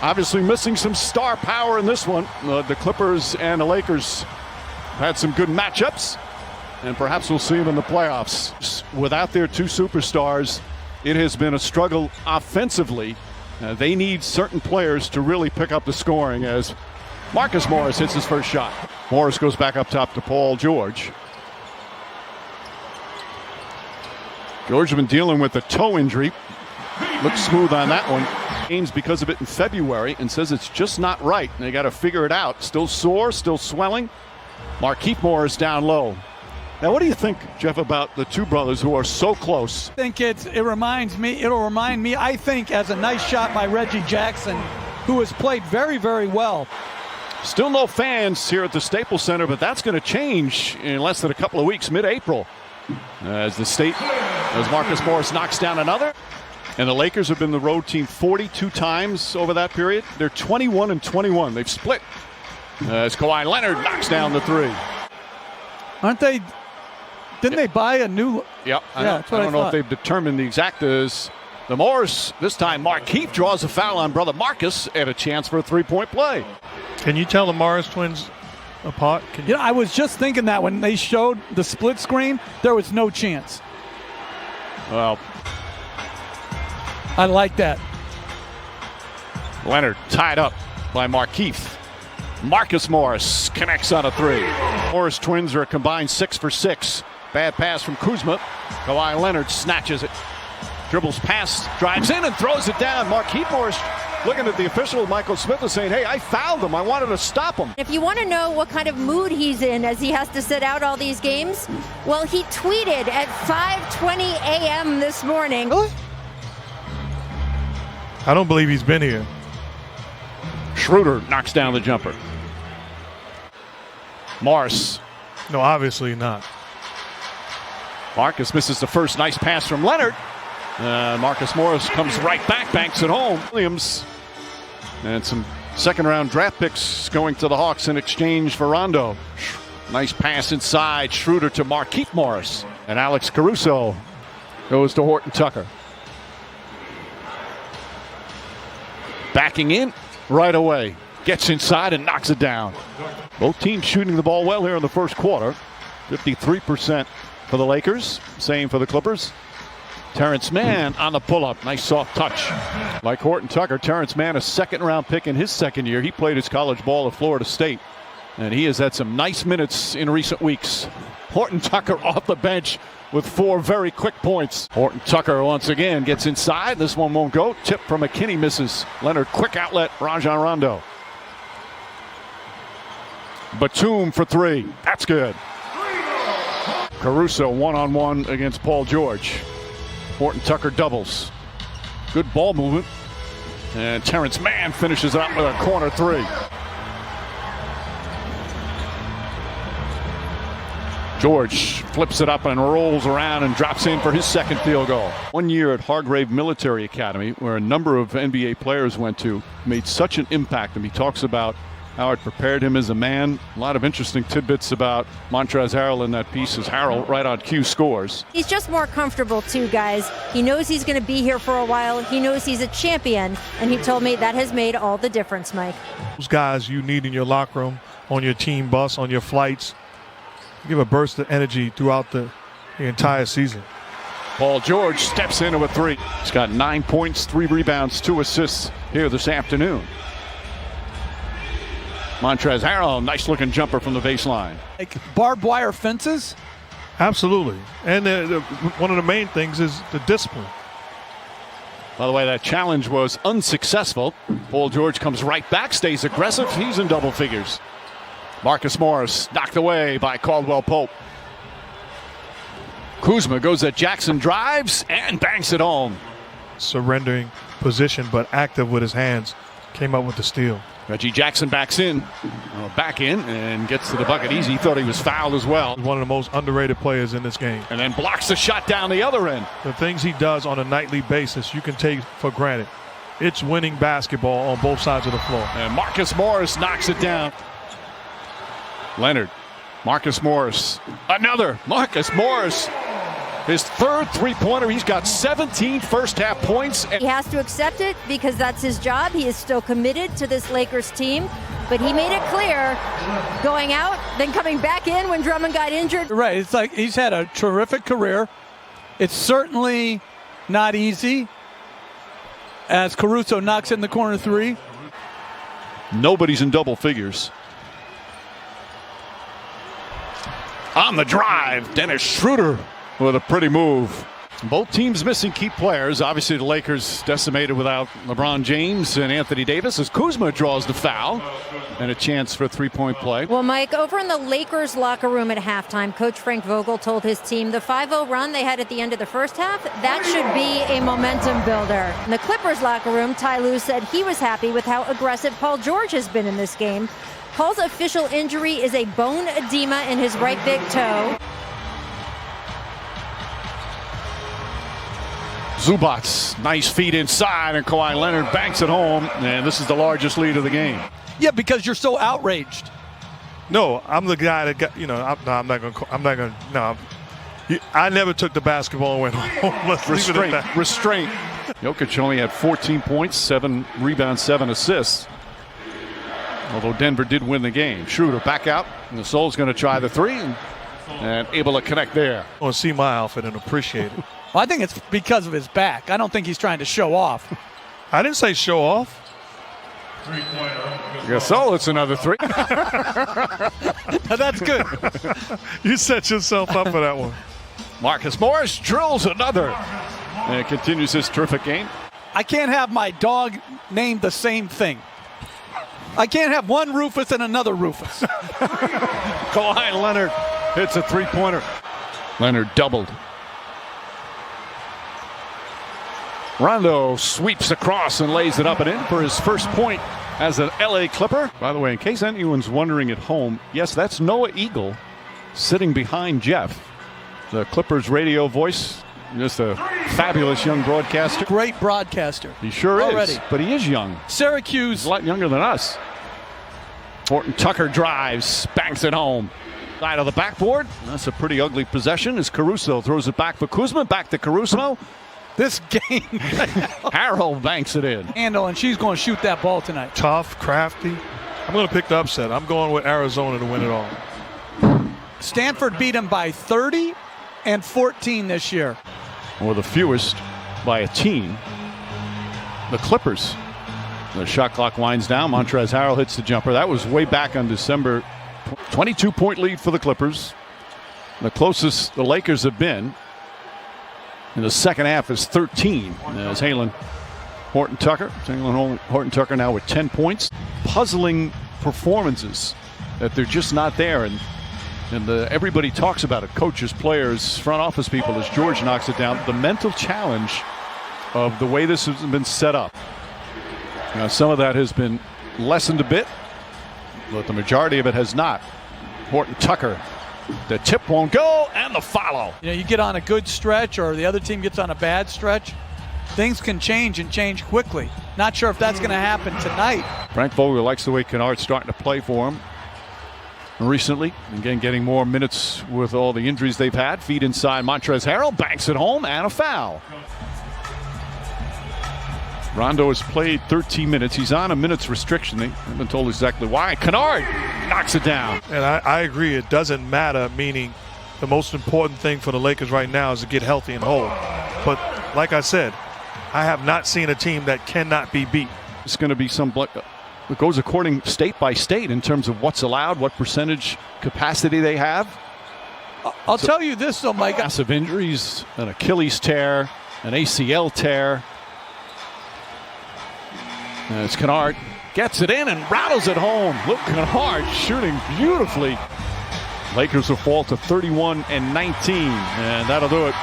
Obviously missing some star power in this one. The Clippers and the Lakers had some good matchups, and perhaps we'll see them in the playoffs. Without their two superstars, it has been a struggle offensively. They need certain players to really pick up the scoring as Marcus Morris hits his first shot. Morris goes back up top to Paul George. George has been dealing with a toe injury. Looks smooth on that one. Games because of it in February and says it's just not right. They got to figure it out. Still sore, still swelling. Markieff Morris down low. Now, what do you think, Jeff, about the two brothers who are so close? I think it'll remind me, I think, as a nice shot by Reggie Jackson, who has played very, very well. Still no fans here at the Staples Center, but that's going to change in less than a couple of weeks, mid-April. As Marcus Morris knocks down another. And the Lakers have been the road team 42 times over that period. They're 21-21. They've split. As Kawhi Leonard knocks down the three. Aren't they? Didn't they buy a new? Yep. I don't know if they've determined the exact as the Morris. This time Markieff draws a foul on brother Marcus and a chance for a three-point play. Can you tell the Morris twins apart? I was just thinking that when they showed the split screen, there was no chance. Well, I like that. Leonard tied up by Markieff. Marcus Morris connects on a three. Morris twins are a combined 6 for 6. Bad pass from Kuzma. Kawhi Leonard snatches it. Dribbles past, drives in and throws it down. Markieff Morris looking at the official, Michael Smith, is saying, hey, I fouled him. I wanted to stop him. If you want to know what kind of mood he's in as he has to sit out all these games, well, he tweeted at 5:20 a.m. this morning. I don't believe he's been here. Schroeder knocks down the jumper. Morris. No, obviously not. Marcus misses the first nice pass from Leonard. Marcus Morris comes right back, banks it home. Williams and some second-round draft picks going to the Hawks in exchange for Rondo. Nice pass inside. Schroeder to Markieff Morris. And Alex Caruso goes to Horton Tucker. Backing in right away. Gets inside and knocks it down. Both teams shooting the ball well here in the first quarter. 53% for the Lakers. Same for the Clippers. Terrence Mann on the pull-up. Nice soft touch. Like Horton Tucker, Terrence Mann, a second-round pick in his second year. He played his college ball at Florida State. And he has had some nice minutes in recent weeks. Horton Tucker off the bench with 4 very quick points. Horton Tucker once again gets inside. This one won't go. Tip from McKinney misses. Leonard, quick outlet. Rajon Rondo. Batum for 3. That's good. Caruso one-on-one against Paul George. Horton Tucker doubles. Good ball movement. And Terrence Mann finishes it up with a corner 3. George flips it up and rolls around and drops in for his second field goal. 1 year at Hargrave Military Academy, where a number of NBA players went to, made such an impact. And he talks about how it prepared him as a man. A lot of interesting tidbits about Montrezl Harrell in that piece as Harrell right on cue scores. He's just more comfortable too, guys. He knows he's going to be here for a while. He knows he's a champion. And he told me that has made all the difference, Mike. Those guys you need in your locker room, on your team bus, on your flights. Give a burst of energy throughout the entire season. Paul George steps into a 3. He's got 9 points, 3 rebounds, 2 assists here this afternoon. Montrezl Harrell, nice looking jumper from the baseline. Like barbed wire fences? Absolutely. And one of the main things is the discipline. By the way, that challenge was unsuccessful. Paul George comes right back, stays aggressive. He's in double figures. Marcus Morris knocked away by Caldwell Pope. Kuzma goes at Jackson, drives and banks it home. Surrendering position, but active with his hands. Came up with the steal. Reggie Jackson back in and gets to the bucket easy. He thought he was fouled as well. One of the most underrated players in this game. And then blocks the shot down the other end. The things he does on a nightly basis, you can take for granted. It's winning basketball on both sides of the floor. And Marcus Morris knocks it down. Leonard, Marcus Morris, another Marcus Morris. His third three-pointer. He's got 17 first-half points. He has to accept it because that's his job. He is still committed to this Lakers team. But he made it clear, going out, then coming back in when Drummond got injured. Right, it's like he's had a terrific career. It's certainly not easy as Caruso knocks in the corner three. Nobody's in double figures. On the drive, Dennis Schroeder with a pretty move. Both teams missing key players. Obviously, the Lakers decimated without LeBron James and Anthony Davis as Kuzma draws the foul and a chance for a three-point play. Well, Mike, over in the Lakers locker room at halftime, Coach Frank Vogel told his team the 5-0 run they had at the end of the first half, that should be a momentum builder. In the Clippers locker room, Ty Lue said he was happy with how aggressive Paul George has been in this game. Paul's official injury is a bone edema in his right big toe. Zubats, nice feed inside, and Kawhi Leonard banks it home, and this is the largest lead of the game. Yeah, because you're so outraged. No, I'm the guy that got, I'm not going to. I never took the basketball and went home. Let's leave it at that. Restraint. Jokic only had 14 points, 7 rebounds, 7 assists. Although Denver did win the game. Schroeder back out, and the Soul's going to try the three, and able to connect there. I want to see my outfit and appreciate it. Well, I think it's because of his back. I don't think he's trying to show off. I didn't say show off. Gasol, it's another three. That's good. You set yourself up for that one. Marcus Morris drills another, and it continues his terrific game. I can't have my dog named the same thing. I can't have one Rufus and another Rufus. Kawhi Leonard hits a three-pointer. Leonard doubled. Rondo sweeps across and lays it up and in for his first point as an LA Clipper. By the way, in case anyone's wondering at home, yes, that's Noah Eagle sitting behind Jeff. The Clippers radio voice, just a fabulous young broadcaster. Great broadcaster. He sure Already. is, but he is young. Syracuse. He's a lot younger than us. Horton Tucker drives, banks it home. Side of the backboard. That's a pretty ugly possession as Caruso throws it back for Kuzma. Back to Caruso. This game. Harrell banks it in. Handle, and she's going to shoot that ball tonight. Tough, crafty. I'm going to pick the upset. I'm going with Arizona to win it all. Stanford beat him by 30 and 14 this year. Or the fewest by a team. The Clippers. The shot clock winds down. Montrezl Harrell hits the jumper. That was way back on December. 22-point lead for the Clippers. The closest the Lakers have been in the second half is 13. As Horton Tucker now with 10 points. Puzzling performances that they're just not there. And everybody talks about it. Coaches, players, front office people as George knocks it down. The mental challenge of the way this has been set up. Now, some of that has been lessened a bit, but the majority of it has not. Horton Tucker. The tip won't go, and the follow. You get on a good stretch or the other team gets on a bad stretch, things can change and change quickly. Not sure if that's going to happen tonight. Frank Vogel likes the way Kennard's starting to play for him recently. Again, getting more minutes with all the injuries they've had. Feed inside Montrezl Harrell, banks it home, and a foul. Rondo has played 13 minutes. He's on a minutes restriction. They haven't been told exactly why. Kennard knocks it down. And I agree. It doesn't matter, meaning the most important thing for the Lakers right now is to get healthy and whole. But like I said, I have not seen a team that cannot be beat. It's going to be it goes according state by state in terms of what's allowed, what percentage capacity they have. I'll tell you this, though, Mike. Massive injuries, an Achilles tear, an ACL tear. And it's Kennard. Gets it in and rattles it home. Look, Kennard shooting beautifully. Lakers will fall to 31-19, and that'll do it.